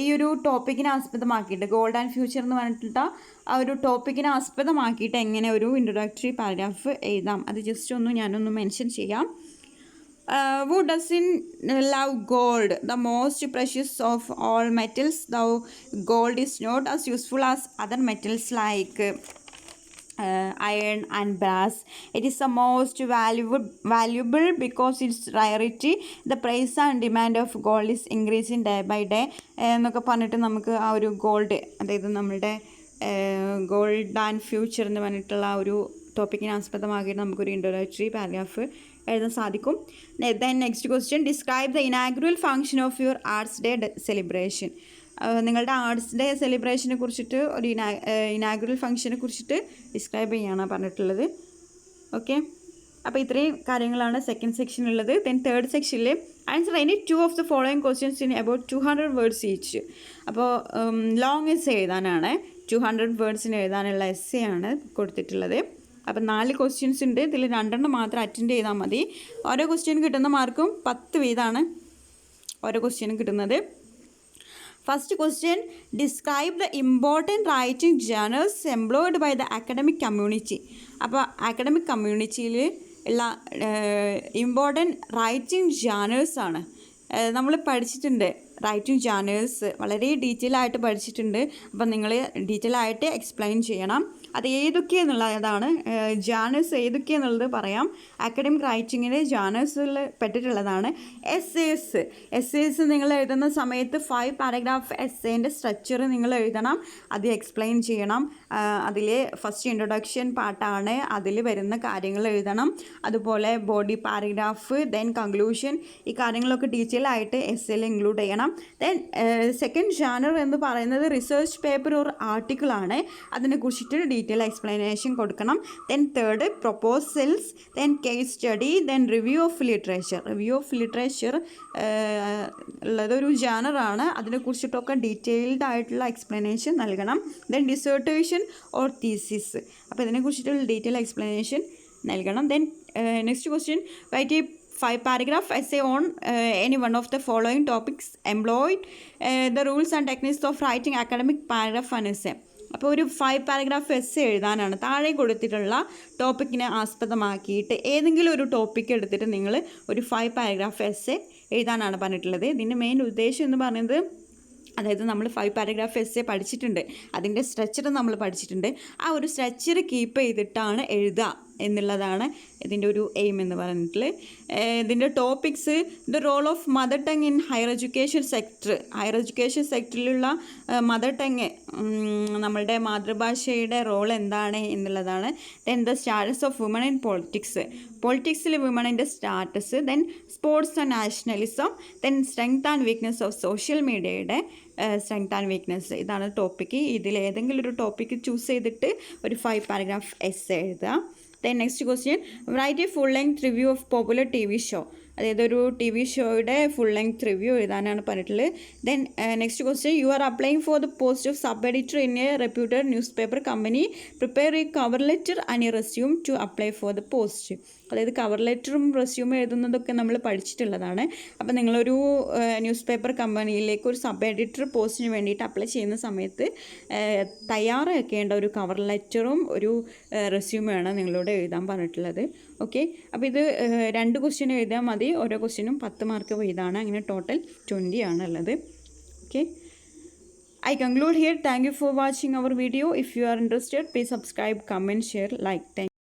ഈ ഒരു ടോപ്പിക്കിനെ ആസ്പദമാക്കിയിട്ട് ഗോൾഡ് ആൻഡ് ഫ്യൂച്ചർ എന്ന് പറഞ്ഞിട്ട് ആ ഒരു ടോപ്പിക്കിനെ ആസ്പദമാക്കിയിട്ട് എങ്ങനെ ഒരു ഇൻട്രൊഡക്ടറി പാരഗ്രാഫ് എഴുതാം, അത് ജസ്റ്റ് ഞാനൊന്ന് മെൻഷൻ ചെയ്യാം. Who doesn't love gold, the most precious of all metals, though gold is not as useful as other metals like iron and brass. It is the most valuable because its rarity. The price and demand of gold is increasing day by day എന്നൊക്കെ പറഞ്ഞിട്ട് നമുക്ക് ആ ഒരു gold, അതായത് നമ്മളുടെ gold and future എന്ന് പറഞ്ഞിട്ടുള്ള ആ ഒരു ടോപ്പിക്കിനെ ആസ്പദമാക്കിയിട്ട് നമുക്കൊരു ഇൻട്രൊഡക്ടറി പാരഗ്രാഫ് എഴുതാൻ സാധിക്കും. Then next question, describe the inaugural function of your arts day celebration. നിങ്ങളുടെ ആർട്സ് ഡേ സെലിബ്രേഷനെ കുറിച്ചിട്ട് ഒരു ഇനാഗുറൽ ഫങ്ഷനെ കുറിച്ചിട്ട് ഡിസ്ക്രൈബ് ചെയ്യാനാണ് പറഞ്ഞിട്ടുള്ളത്. ഓക്കെ, അപ്പോൾ ഇത്രയും കാര്യങ്ങളാണ് സെക്കൻഡ് സെക്ഷനുള്ളത്. ദെൻ തേർഡ് സെക്ഷനിൽ answer any 2 of the following questions in about 200 words each. അപ്പോൾ ലോങ് എസ്സേ എഴുതാനാണ്, 200 വേർഡ്സിന് എഴുതാനുള്ള എസ്സേ ആണ് കൊടുത്തിട്ടുള്ളത്. അപ്പം 4 ക്വസ്റ്റ്യൻസ് ഉണ്ട്, ഇതിൽ 2 മാത്രം അറ്റൻഡ് ചെയ്താൽ മതി. ഓരോ ക്വസ്റ്റ്യൻ കിട്ടുന്ന മാർക്കും 10 വീതമാണ് ഓരോ ക്വസ്റ്റ്യനും കിട്ടുന്നത്. First question, describe the important writing journals employed by the academic community. അപ്പോൾ അക്കാഡമിക് കമ്മ്യൂണിറ്റിയിൽ ഉള്ള ഇമ്പോർട്ടൻറ്റ് റൈറ്റിംഗ് ജേണൽസാണ് നമ്മൾ പഠിച്ചിട്ടുണ്ട്. റൈറ്റിംഗ് ജേണൽസ് വളരെ ഡീറ്റെയിൽ ആയിട്ട് പഠിച്ചിട്ടുണ്ട്. അപ്പം നിങ്ങൾ ഡീറ്റെയിൽ ആയിട്ട് എക്സ്പ്ലെയിൻ ചെയ്യണം. അത് ഏതൊക്കെയെന്നുള്ളതാണ്, ജേണൽസ് ഏതൊക്കെയെന്നുള്ളത് പറയാം. അക്കാഡമിക് റൈറ്റിങ്ങിൽ ജേണൽസിൽ പെട്ടിട്ടുള്ളതാണ്. എസ്സേസ് നിങ്ങൾ എഴുതുന്ന സമയത്ത് 5 പാരഗ്രാഫ് എസ്സേൻ്റെ സ്ട്രക്ചർ നിങ്ങൾ എഴുതണം, അത് എക്സ്പ്ലെയിൻ ചെയ്യണം. അതിൽ ഫസ്റ്റ് ഇൻട്രൊഡക്ഷൻ പാർട്ടാണ്, അതിൽ വരുന്ന കാര്യങ്ങൾ എഴുതണം. അതുപോലെ ബോഡി പാരഗ്രാഫ്, ദെൻ കൺക്ലൂഷൻ, ഈ കാര്യങ്ങളൊക്കെ ഡീറ്റെയിൽ ആയിട്ട് എസ്സേയിൽ ഇൻക്ലൂഡ് ചെയ്യണം. ദെൻ സെക്കൻഡ് ജാനർ എന്ന് പറയുന്നത് റിസർച്ച് പേപ്പർ ഓർ ആർട്ടിക്കിളാണ്, അതിനെക്കുറിച്ചിട്ട് ഡീറ്റെയിൽ എക്സ്പ്ലനേഷൻ കൊടുക്കണം. Then third proposals, then case study, then review of literature. Review of literature ഉള്ളതൊരു ജാനറാണ്, അതിനെക്കുറിച്ചിട്ടൊക്കെ ഡീറ്റെയിൽഡ് ആയിട്ടുള്ള എക്സ്പ്ലനേഷൻ നൽകണം. ദെൻ ഡിസേർട്ടേഷൻ ഓർ തീസിസ്, അപ്പോൾ ഇതിനെക്കുറിച്ചിട്ടുള്ള ഡീറ്റെയിൽ എക്സ്പ്ലനേഷൻ നൽകണം. Then next question, write a 5 paragraph essay on any one of the following topics employed, the rules and techniques of writing academic paragraph and essay. അപ്പോൾ ഒരു 5 paragraph essay എഴുതാനാണ്. താഴെ കൊടുത്തിട്ടുള്ള ടോപ്പിക്കിനെ ആസ്പദമാക്കിയിട്ട് ഏതെങ്കിലും ഒരു ടോപ്പിക്ക് എടുത്തിട്ട് നിങ്ങൾ ഒരു 5 പാരഗ്രാഫ് എസ്സേ എഴുതാനാണ് പറഞ്ഞിട്ടുള്ളത്. ഇതിൻ്റെ മെയിൻ ഉദ്ദേശം എന്ന് പറയുന്നത്, അതായത് നമ്മൾ 5 പാരഗ്രാഫ് എസ്സേ പഠിച്ചിട്ടുണ്ട്, അതിൻ്റെ സ്ട്രക്ചർ നമ്മൾ പഠിച്ചിട്ടുണ്ട്. ആ ഒരു സ്ട്രക്ചർ കീപ്പ് ചെയ്തിട്ടാണ് എഴുതുക എന്നുള്ളതാണ് ഇതിൻ്റെ ഒരു എയിം എന്ന് പറഞ്ഞിട്ടുള്ളത്. ഇതിൻ്റെ topics, the role of mother tongue in higher education sector. Higher education സെക്ടറിലുള്ള മദർ ടങ്, നമ്മളുടെ മാതൃഭാഷയുടെ റോൾ എന്താണ് എന്നുള്ളതാണ്. Then the status of women in politics, പൊളിറ്റിക്സിൽ വുമണിൻ്റെ status. Then sports and nationalism. Then strength and weakness of social മീഡിയയുടെ strength and weakness. ഇതാണ് topic. ഇതിലേതെങ്കിലും ഒരു ടോപ്പിക്ക് ചൂസ് ചെയ്തിട്ട് ഒരു 5 പാരഗ്രാഫ് എസ്സേ എഴുതുക. Then next question, write a full length review of popular TV show. അതായത് ഒരു TV ഷോയുടെ ഫുൾ ലെങ്ത് റിവ്യൂ എഴുതാനാണ് പറഞ്ഞിട്ടുള്ളത്. Then next question, you are applying for the post of sub editor in a reputed newspaper company. Prepare a cover letter and a resume to apply for the post. അതായത് cover ലെറ്ററും റെസ്യൂമും എഴുതുന്നതൊക്കെ നമ്മൾ പഠിച്ചിട്ടുള്ളതാണ്. അപ്പോൾ നിങ്ങളൊരു news paper കമ്പനിയിലേക്ക് ഒരു സബ് എഡിറ്റർ പോസ്റ്റിന് വേണ്ടിയിട്ട് അപ്ലൈ ചെയ്യുന്ന സമയത്ത് തയ്യാറാക്കേണ്ട ഒരു കവർ ലെറ്ററും ഒരു റെസ്യൂമാണ് നിങ്ങളോട് എഴുതാൻ പറഞ്ഞിട്ടുള്ളത്. ഓക്കെ, അപ്പോൾ ഇത് 2 ക്വസ്റ്റ്യൻ എഴുതിയാൽ മതി. ഓരോ ക്വസ്റ്റ്യനും 10 മാർക്ക് വീതമാണ്. അങ്ങനെ ടോട്ടൽ 20 ആണുള്ളത്. Okay, I conclude here. Thank you for watching our video. If you are interested, please subscribe, comment, share, like. Thank